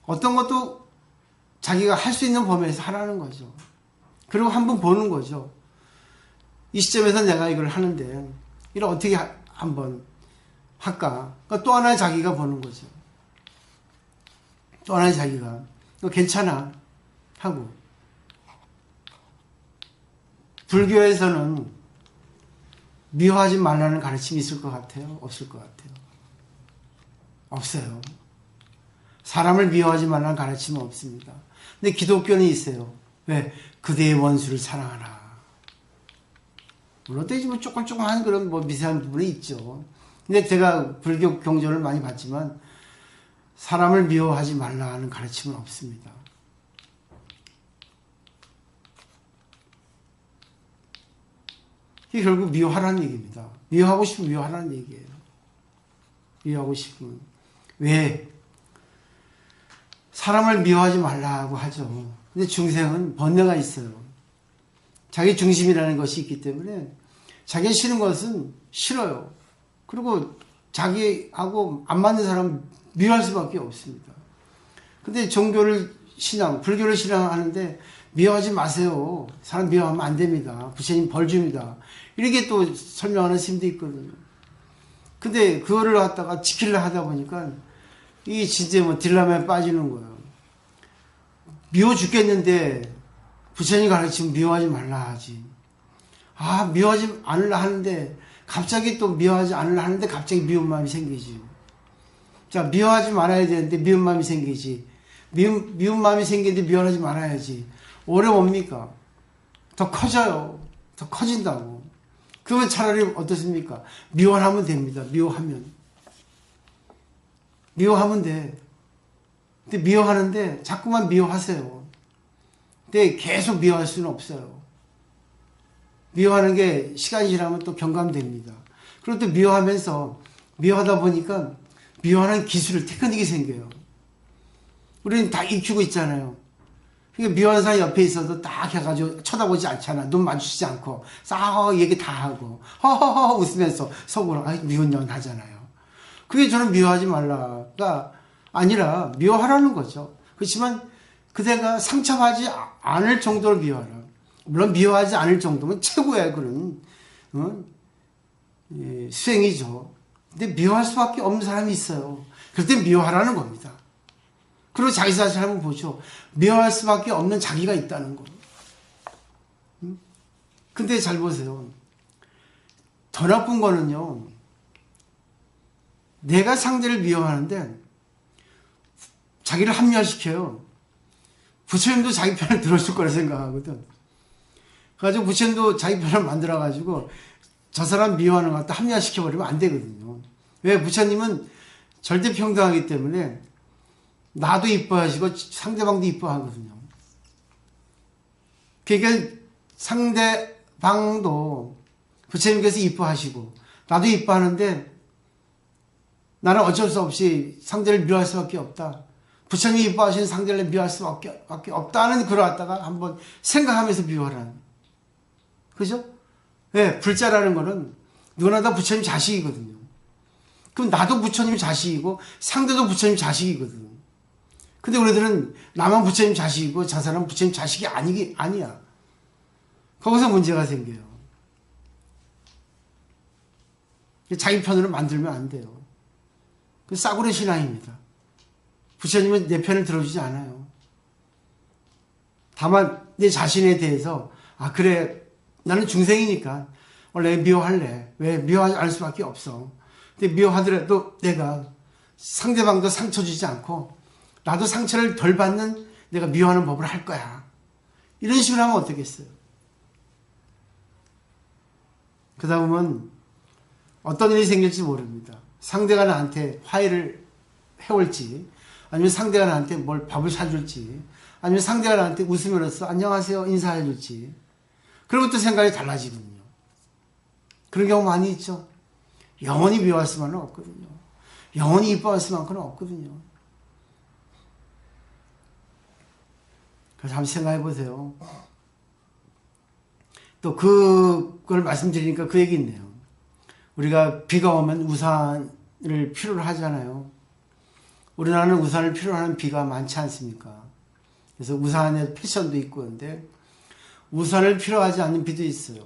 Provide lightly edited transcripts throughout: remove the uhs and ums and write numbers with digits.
어떤 것도 자기가 할 수 있는 범위에서 하라는 거죠. 그리고 한번 보는 거죠. 이 시점에서 내가 이걸 하는데 이걸 어떻게 한번 할까? 그러니까 또 하나의 자기가 보는 거죠. 또 하나의 자기가 너 괜찮아 하고. 불교에서는 미워하지 말라는 가르침이 있을 것 같아요? 없을 것 같아요? 없어요. 사람을 미워하지 말라는 가르침은 없습니다. 근데 기독교는 있어요. 왜? 그대의 원수를 사랑하라. 물론 또 조금조금한 그런 미세한 부분이 있죠. 근데 제가 불교 경전을 많이 봤지만 사람을 미워하지 말라 하는 가르침은 없습니다. 이게 결국 미워하라는 얘기입니다. 미워하고 싶으면 미워하라는 얘기예요. 미워하고 싶으면. 왜? 사람을 미워하지 말라고 하죠. 근데 중생은 번뇌가 있어요. 자기 중심이라는 것이 있기 때문에 자기가 싫은 것은 싫어요. 그리고 자기하고 안 맞는 사람은 미워할 수밖에 없습니다. 근데 불교를 신앙하는데 미워하지 마세요. 사람 미워하면 안 됩니다. 부처님 벌 줍니다. 이렇게 또 설명하는 스님도 있거든요. 근데 그거를 갖다가 지키려 하다 보니까 이 진짜 딜레마에 빠지는 거예요. 미워 죽겠는데 부처님 가르치면 미워하지 말라 하지. 미워하지 않으려 하는데 갑자기 또 미워하지 않으려 하는데 갑자기 미운 마음이 생기지. 자, 미워하지 말아야 되는데 미운 마음이 생기지. 미운 마음이 생기는데 미워하지 말아야지. 오래 뭡니까? 더 커져요. 더 커진다고. 그러면 차라리 어떻습니까? 미워하면 됩니다. 미워하면 돼. 근데 미워하는데 자꾸만 미워하세요. 근데 계속 미워할 수는 없어요. 미워하는 게 시간이 지나면 또 경감됩니다. 그리고 또 미워하다 보니까 미워하는 기술을 테크닉이 생겨요. 우리는 다 익히고 있잖아요. 그러니까 미워하는 사람이 옆에 있어도 딱 해가지고 쳐다보지 않잖아. 눈 마주치지 않고 싹 얘기 다 하고 허허허 웃으면서 속으로 미운 년 하잖아요. 그게 저는 미워하지 말라가 아니라 미워하라는 거죠. 그렇지만 그대가 상처하지 않을 정도로 미워하라. 물론 미워하지 않을 정도면 최고의 그런 수행이죠. 근데 미워할 수밖에 없는 사람이 있어요. 그럴 때 미워하라는 겁니다. 그리고 자기 자신을 한번 보죠. 미워할 수밖에 없는 자기가 있다는 거. 근데 잘 보세요. 더 나쁜 거는요. 내가 상대를 미워하는데 자기를 합리화시켜요. 부처님도 자기 편을 들어줄 거라 생각하거든. 그래가지고 부처님도 자기 편을 만들어가지고 저 사람 미워하는 것 같다 합리화시켜버리면 안 되거든요. 왜? 부처님은 절대 평등하기 때문에 나도 이뻐하시고 상대방도 이뻐하거든요. 그러니까 상대방도 부처님께서 이뻐하시고 나도 이뻐하는데 나는 어쩔 수 없이 상대를 미워할 수밖에 없다. 부처님이 이뻐하시는 상대를 미워할 수밖에 없다는 글을 갖다가 한번 생각하면서 미워하라는. 그죠? 네, 불자라는 거는 누구나 다 부처님 자식이거든요. 그럼 나도 부처님 자식이고 상대도 부처님 자식이거든요. 근데 우리들은 나만 부처님 자식이고 저 사람은 부처님 자식이 아니야. 거기서 문제가 생겨요. 자기 편으로 만들면 안 돼요. 그 싸구려 신앙입니다. 부처님은 내 편을 들어주지 않아요. 다만 내 자신에 대해서 그래 나는 중생이니까 원래 미워할래. 왜? 미워하지 않을 수밖에 없어. 근데 미워하더라도 내가 상대방도 상처 주지 않고 나도 상처를 덜 받는 내가 미워하는 법을 할 거야. 이런 식으로 하면 어떻겠어요? 그러다 보면 어떤 일이 생길지 모릅니다. 상대가 나한테 화해를 해올지 아니면 상대가 나한테 뭘 밥을 사줄지 아니면 상대가 나한테 웃으면서 안녕하세요 인사해줄지 그러면 또 생각이 달라지거든요. 그런 경우 많이 있죠. 영원히 미워할 수만은 없거든요. 영원히 이뻐할 수만큼은 없거든요. 그래서 한번 생각해 보세요. 또 그걸 말씀드리니까 그 얘기 있네요. 우리가 비가 오면 우산을 필요로 하잖아요. 우리나라는 우산을 필요로 하는 비가 많지 않습니까? 그래서 우산에 패션도 있고 그런데 우산을 필요하지 않는 비도 있어요.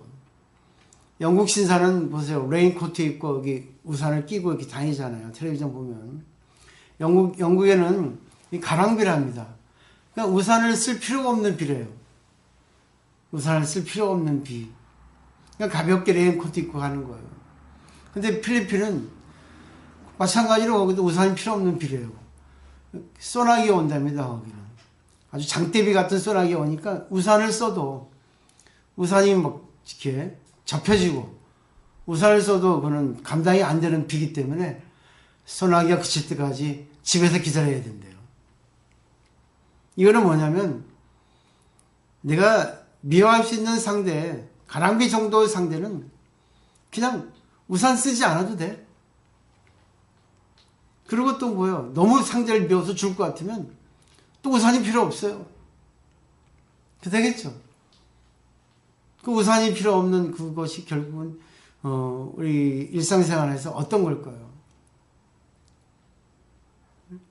영국 신사는 보세요. 레인코트 입고 여기 우산을 끼고 이렇게 다니잖아요. 텔레비전 보면. 영국에는 가랑비랍니다. 그러니까 우산을 쓸 필요가 없는 비래요. 우산을 쓸 필요가 없는 비. 그냥 가볍게 레인코트 입고 가는 거예요. 근데 필리핀은 마찬가지로 거기도 우산이 필요 없는 비래요. 소나기가 온답니다, 거기는. 아주 장대비 같은 소나기가 오니까 우산을 써도 우산이 막 이렇게 접혀지고 우산을 써도 그는 감당이 안 되는 비기 때문에 소나기가 그칠 때까지 집에서 기다려야 된대요. 이거는 뭐냐면 내가 미워할 수 있는 상대, 가랑비 정도의 상대는 그냥 우산 쓰지 않아도 돼. 그리고 또 뭐예요? 너무 상대를 미워서 죽을 것 같으면 또 우산이 필요 없어요. 그렇게 되겠죠. 그 우산이 필요 없는 그것이 결국은 우리 일상생활에서 어떤 걸까요?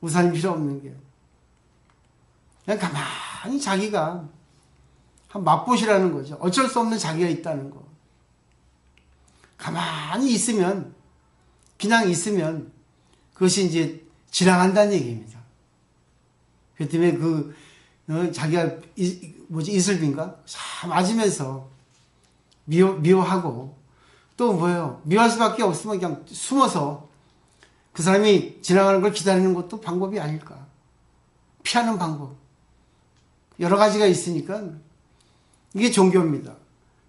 우산이 필요 없는 게 그냥 가만히 자기가 한 맛보시라는 거죠. 어쩔 수 없는 자기가 있다는 거. 가만히 있으면 그냥 있으면 그것이 이제 지나간다는 얘기입니다. 그렇기 때문에 자기가 이슬빈가 참 맞으면서 미워하고 또 뭐예요? 미워할 수밖에 없으면 그냥 숨어서 그 사람이 지나가는 걸 기다리는 것도 방법이 아닐까. 피하는 방법. 여러 가지가 있으니까 이게 종교입니다.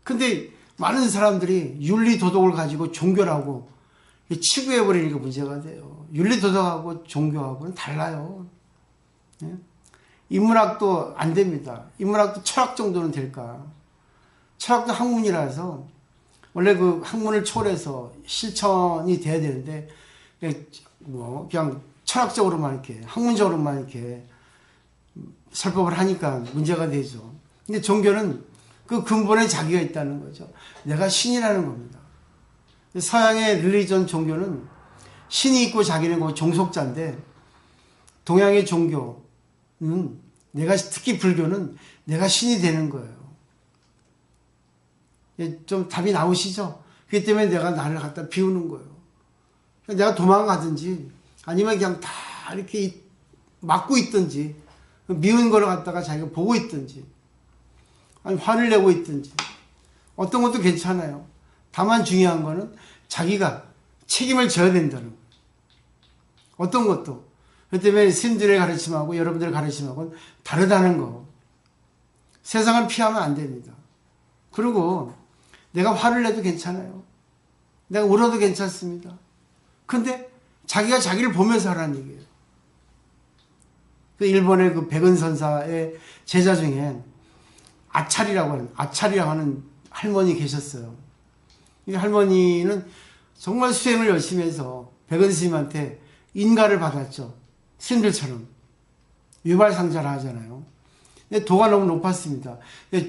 근데 많은 사람들이 윤리 도덕을 가지고 종교라고 치부해버리니까 문제가 돼요. 윤리 도덕하고 종교하고는 달라요. 예? 인문학도 안 됩니다. 인문학도 철학 정도는 될까? 철학도 학문이라서 원래 그 학문을 초월해서 실천이 돼야 되는데 그냥 철학적으로만 이렇게 학문적으로만 이렇게 설법을 하니까 문제가 되죠. 근데 종교는 그 근본에 자기가 있다는 거죠. 내가 신이라는 겁니다. 서양의 릴리전 종교는 신이 있고 자기는 그 종속자인데 동양의 종교는 특히 불교는 내가 신이 되는 거예요. 좀 답이 나오시죠? 그렇기 때문에 내가 나를 갖다 비우는 거예요. 내가 도망가든지 아니면 그냥 다 이렇게 막고 있든지 미운 거를 갖다가 자기가 보고 있든지 아니 화를 내고 있든지 어떤 것도 괜찮아요. 다만 중요한 거는 자기가 책임을 져야 된다는 거예요. 어떤 것도. 그렇기 때문에 스님들의 가르침하고 여러분들의 가르침하고는 다르다는 거. 세상을 피하면 안 됩니다. 그리고 내가 화를 내도 괜찮아요. 내가 울어도 괜찮습니다. 근데 자기가 자기를 보면서 하라는 얘기예요. 그 일본의 그 백은선사의 제자 중에 아차리라고 하는 할머니 계셨어요. 이 할머니는 정말 수행을 열심히 해서 백은 스님한테 인가를 받았죠. 스님들처럼 유발상자를 하잖아요. 근데 도가 너무 높았습니다.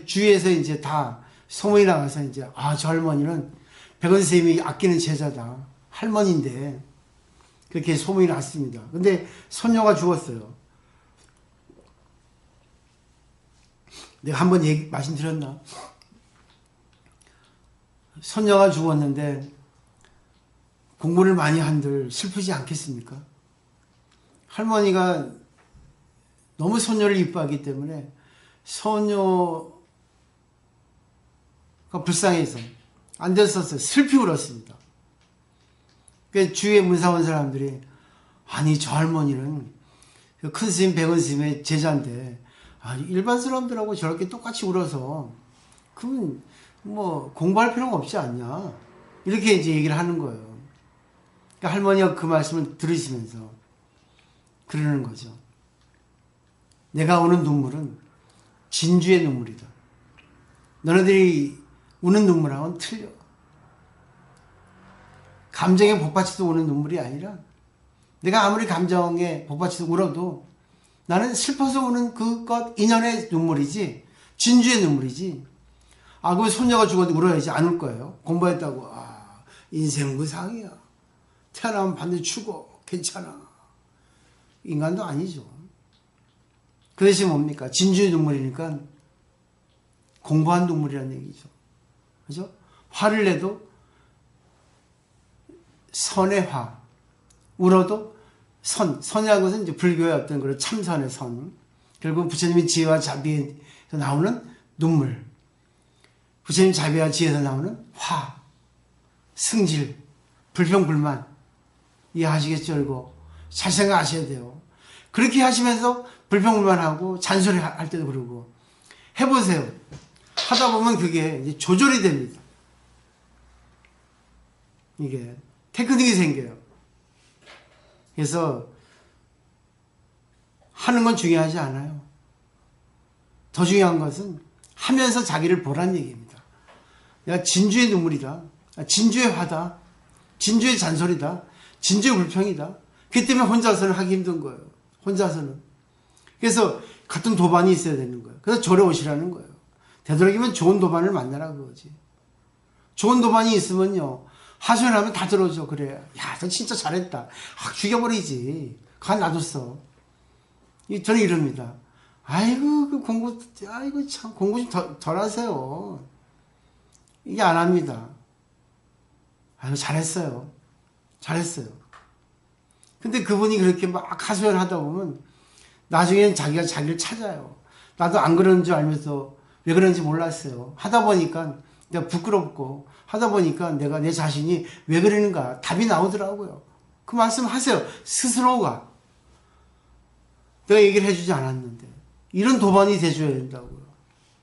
주위에서 이제 다 소문이 나가서 이제 저 할머니는 백은 스님이 아끼는 제자다. 할머니인데 그렇게 소문이 났습니다. 근데 손녀가 죽었어요. 내가 한번 말씀드렸나? 손녀가 죽었는데 공부를 많이 한들 슬프지 않겠습니까? 할머니가 너무 손녀를 이뻐하기 때문에 손녀가 불쌍해서 안 됐었어요. 슬피 울었습니다. 그 주위에 문사원 사람들이 아니 저 할머니는 큰 스님 백은 스님의 제자인데 일반 사람들하고 저렇게 똑같이 울어서 그럼 뭐 공부할 필요가 없지 않냐 이렇게 이제 얘기를 하는 거예요. 그러니까 할머니가 그 말씀을 들으시면서 그러는 거죠. 내가 우는 눈물은 진주의 눈물이다. 너네들이 우는 눈물하고는 틀려. 감정에 복받쳐서 우는 눈물이 아니라 내가 아무리 감정에 복받쳐서 울어도 나는 슬퍼서 우는 그것 인연의 눈물이지 진주의 눈물이지. 그럼 손녀가 죽어도 울어야지 안 울 거예요. 공부했다고 인생 무상이야. 태어나면 반드시 죽어. 괜찮아. 인간도 아니죠. 그 대신 뭡니까? 진주의 눈물이니까 공부한 눈물이라는 얘기죠. 그죠? 화를 내도 선의 화. 울어도 선이라는 것은 이제 불교의 어떤 그런 참선의 선. 결국 부처님의 지혜와 자비에서 나오는 눈물. 부처님 자비와 지혜에서 나오는 화. 승질. 불평불만. 이해하시겠죠? 그리고 잘 생각하셔야 돼요. 그렇게 하시면서 불평불만하고 잔소리 할 때도 그러고. 해보세요. 하다 보면 그게 이제 조절이 됩니다. 이게 테크닉이 생겨요. 그래서 하는 건 중요하지 않아요. 더 중요한 것은 하면서 자기를 보란 얘기입니다. 내가 진주의 눈물이다. 진주의 화다. 진주의 잔소리다. 진주의 불평이다. 그렇기 때문에 혼자서는 하기 힘든 거예요. 혼자서는. 그래서 같은 도반이 있어야 되는 거예요. 그래서 절에 오시라는 거예요. 되도록이면 좋은 도반을 만나라 그거지. 좋은 도반이 있으면요. 하소연하면 다 들어줘. 그래. 야, 너 진짜 잘했다. 확 죽여버리지. 간 놔뒀어. 저는 이럽니다. 아이고, 그 공부, 아이고, 참, 공부 좀 덜 하세요. 이게 안 합니다. 아이고, 잘했어요. 잘했어요. 근데 그분이 그렇게 막 하소연하다 보면 나중에는 자기가 자기를 찾아요. 나도 안 그러는 줄 알면서 왜 그런지 몰랐어요. 하다 보니까 내가 부끄럽고 하다 보니까 내가 내 자신이 왜 그러는가 답이 나오더라고요. 그 말씀 하세요. 스스로가. 내가 얘기를 해주지 않았는데. 이런 도반이 돼줘야 된다고요.